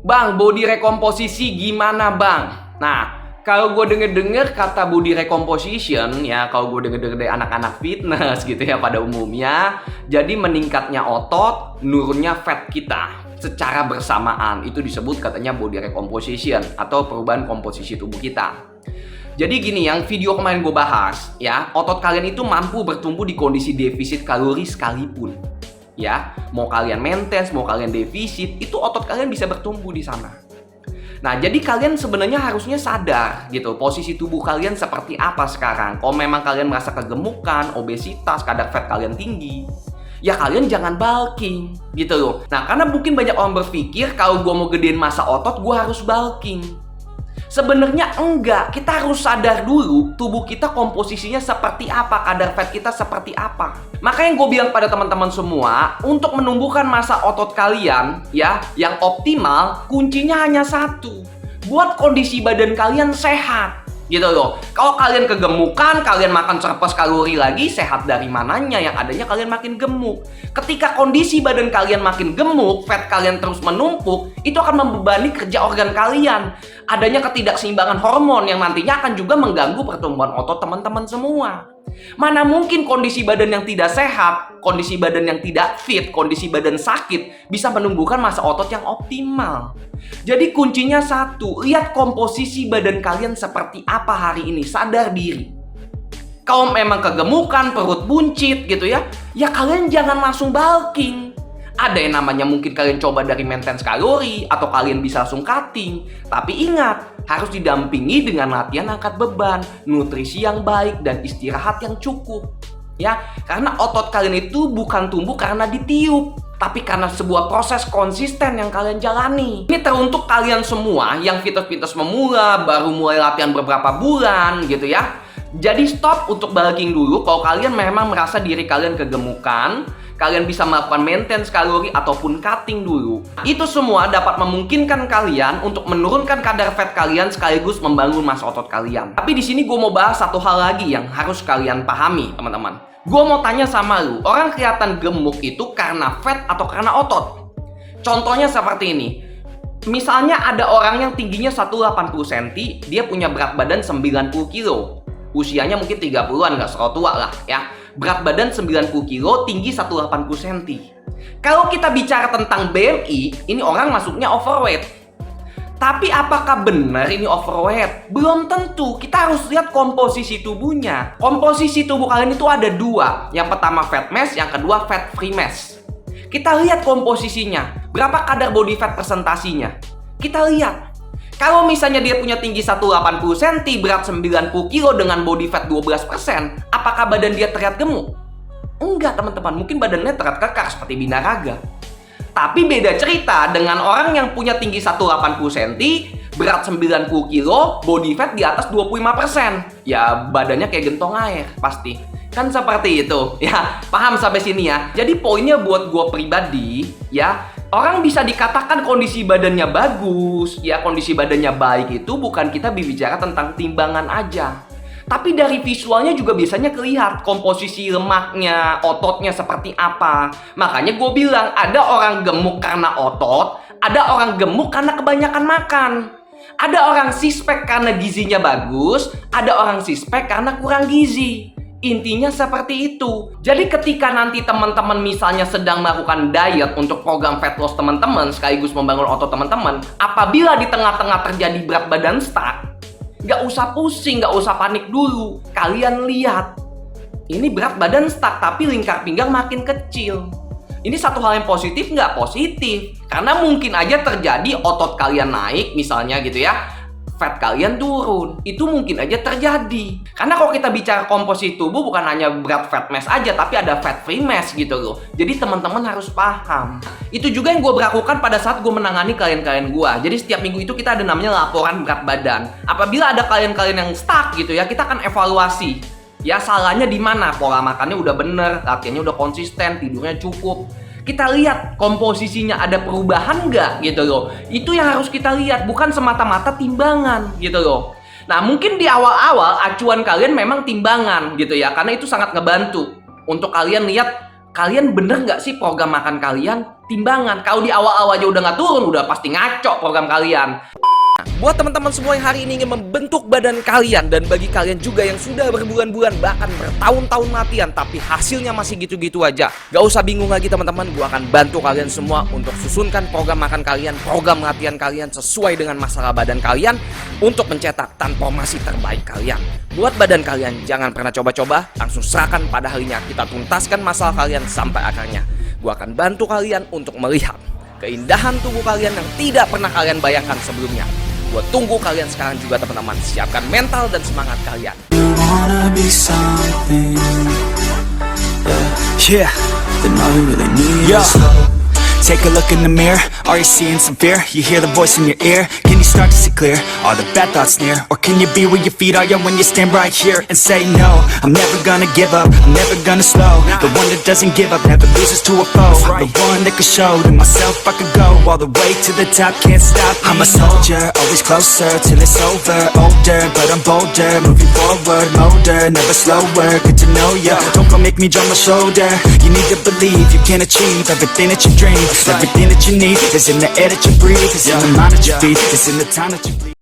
Bang, body recomposition gimana bang? Nah, kalau gue denger-denger kata body recomposition, ya kalau gue denger-denger dari anak-anak fitness gitu ya pada umumnya, jadi meningkatnya otot, nurunnya fat kita secara bersamaan. Itu disebut katanya body recomposition atau perubahan komposisi tubuh kita. Jadi gini, yang video kemarin gue bahas, ya, otot kalian itu mampu bertumbuh di kondisi defisit kalori sekalipun. Ya, mau kalian maintenance, mau kalian defisit, itu otot kalian bisa bertumbuh di sana. Nah, jadi kalian sebenarnya harusnya sadar gitu, posisi tubuh kalian seperti apa sekarang. Kalau memang kalian merasa kegemukan, obesitas, kadar fat kalian tinggi, ya kalian jangan bulking gitu loh. Nah, karena mungkin banyak orang berpikir kalau gue mau gedein massa otot, gue harus bulking. Sebenarnya enggak, kita harus sadar dulu tubuh kita komposisinya seperti apa, kadar fat kita seperti apa. Makanya gue bilang pada teman-teman semua, untuk menumbuhkan massa otot kalian ya yang optimal, kuncinya hanya satu. Buat kondisi badan kalian sehat. Gitu loh. Kalau kalian kegemukan, kalian makan surplus kalori lagi, sehat dari mananya? Yang adanya kalian makin gemuk. Ketika kondisi badan kalian makin gemuk, fat kalian terus menumpuk, itu akan membebani kerja organ kalian. Adanya ketidakseimbangan hormon yang nantinya akan juga mengganggu pertumbuhan otot teman-teman semua. Mana mungkin kondisi badan yang tidak sehat, kondisi badan yang tidak fit, kondisi badan sakit bisa menumbuhkan massa otot yang optimal. Jadi kuncinya satu, lihat komposisi badan kalian seperti apa hari ini, sadar diri. Kalau memang kegemukan, perut buncit gitu ya kalian jangan langsung bulking. Ada yang namanya mungkin kalian coba dari maintenance kalori atau kalian bisa langsung cutting. Tapi ingat, harus didampingi dengan latihan angkat beban, nutrisi yang baik, dan istirahat yang cukup. Ya, karena otot kalian itu bukan tumbuh karena ditiup, tapi karena sebuah proses konsisten yang kalian jalani. Ini teruntuk kalian semua yang fitness memula, baru mulai latihan beberapa bulan gitu ya. Jadi stop untuk bulking dulu kalau kalian memang merasa diri kalian kegemukan. Kalian bisa melakukan maintenance kalori ataupun cutting dulu. Itu semua dapat memungkinkan kalian untuk menurunkan kadar fat kalian sekaligus membangun massa otot kalian. Tapi di sini gue mau bahas satu hal lagi yang harus kalian pahami, teman-teman. Gue mau tanya sama lu, orang kelihatan gemuk itu karena fat atau karena otot? Contohnya seperti ini. Misalnya ada orang yang tingginya 180 cm, dia punya berat badan 90 kilo. Usianya mungkin 30-an, nggak terlalu tua lah ya. Berat badan 90 kilo, tinggi 180 cm. Kalau kita bicara tentang BMI, ini orang masuknya overweight. Tapi apakah benar ini overweight? Belum tentu. Kita harus lihat komposisi tubuhnya. Komposisi tubuh kalian itu ada dua. Yang pertama fat mass, yang kedua fat free mass. Kita lihat komposisinya. Berapa kadar body fat presentasinya? Kita lihat. Kalau misalnya dia punya tinggi 180 cm, berat 90 kg dengan body fat 12%, apakah badan dia terlihat gemuk? Enggak, teman-teman. Mungkin badannya terlihat kekar seperti Binaraga. Tapi beda cerita dengan orang yang punya tinggi 180 cm, berat 90 kg, body fat di atas 25%. Ya, badannya kayak gentong air, pasti. Kan seperti itu. Ya, paham sampai sini ya? Jadi poinnya buat gue pribadi, ya, orang bisa dikatakan kondisi badannya bagus, ya kondisi badannya baik itu bukan kita berbicara tentang timbangan aja. Tapi dari visualnya juga biasanya kelihatan komposisi lemaknya, ototnya seperti apa. Makanya gue bilang ada orang gemuk karena otot, ada orang gemuk karena kebanyakan makan. Ada orang six pack karena gizinya bagus, ada orang six pack karena kurang gizi. Intinya seperti itu. Jadi ketika nanti teman-teman misalnya sedang melakukan diet untuk program fat loss teman-teman sekaligus membangun otot teman-teman, apabila di tengah-tengah terjadi berat badan stuck, nggak usah pusing, nggak usah panik dulu. Kalian lihat, ini berat badan stuck tapi lingkar pinggang makin kecil. Ini satu hal yang positif nggak? Positif. Karena mungkin aja terjadi otot kalian naik misalnya gitu ya, fat kalian turun. Itu mungkin aja terjadi. Karena kalau kita bicara komposisi tubuh bukan hanya berat fat mass aja, tapi ada fat free mass gitu loh. Jadi teman-teman harus paham. Itu juga yang gue berlakukan pada saat gue menangani klien-klien gue. Jadi setiap minggu itu kita ada namanya laporan berat badan. Apabila ada klien-klien yang stuck gitu ya, kita akan evaluasi. Ya salahnya di mana? Pola makannya udah bener, latihannya udah konsisten, tidurnya cukup. Kita lihat komposisinya ada perubahan nggak gitu loh. Itu yang harus kita lihat, bukan semata-mata timbangan gitu loh. Nah mungkin di awal-awal acuan kalian memang timbangan gitu ya, karena itu sangat ngebantu untuk kalian lihat kalian bener nggak sih program makan kalian timbangan? Kalau di awal-awal aja udah nggak turun, udah pasti ngaco program kalian. Buat teman-teman semua yang hari ini ingin membentuk badan kalian, dan bagi kalian juga yang sudah berbulan-bulan bahkan bertahun-tahun latihan tapi hasilnya masih gitu-gitu aja, gak usah bingung lagi teman-teman. Gua akan bantu kalian semua untuk susunkan program makan kalian, program latihan kalian sesuai dengan masalah badan kalian untuk mencetak transformasi terbaik kalian. Buat badan kalian, jangan pernah coba-coba, langsung serahkan pada harinya. Kita tuntaskan masalah kalian sampai akarnya. Gua akan bantu kalian untuk melihat keindahan tubuh kalian yang tidak pernah kalian bayangkan sebelumnya. Gue tunggu kalian sekarang juga teman-teman. Siapkan mental dan semangat kalian. Take a look in the mirror, are you seeing some fear? You hear the voice in your ear, can you start to see clear? Are the bad thoughts near? Or can you be where your feet are, yeah, when you stand right here and say no? I'm never gonna give up, I'm never gonna slow. The one that doesn't give up, never loses to a foe. The one that could show to myself I could go all the way to the top, can't stop me. I'm a soldier, always closer till it's over. Older, but I'm bolder, moving forward, molder, never slower. Good to know ya, don't go make me drop my shoulder. You need to believe you can achieve everything that you dream. Everything that you need is in the air that you breathe. It's in the mind that you feed. It's in the time that you bleed.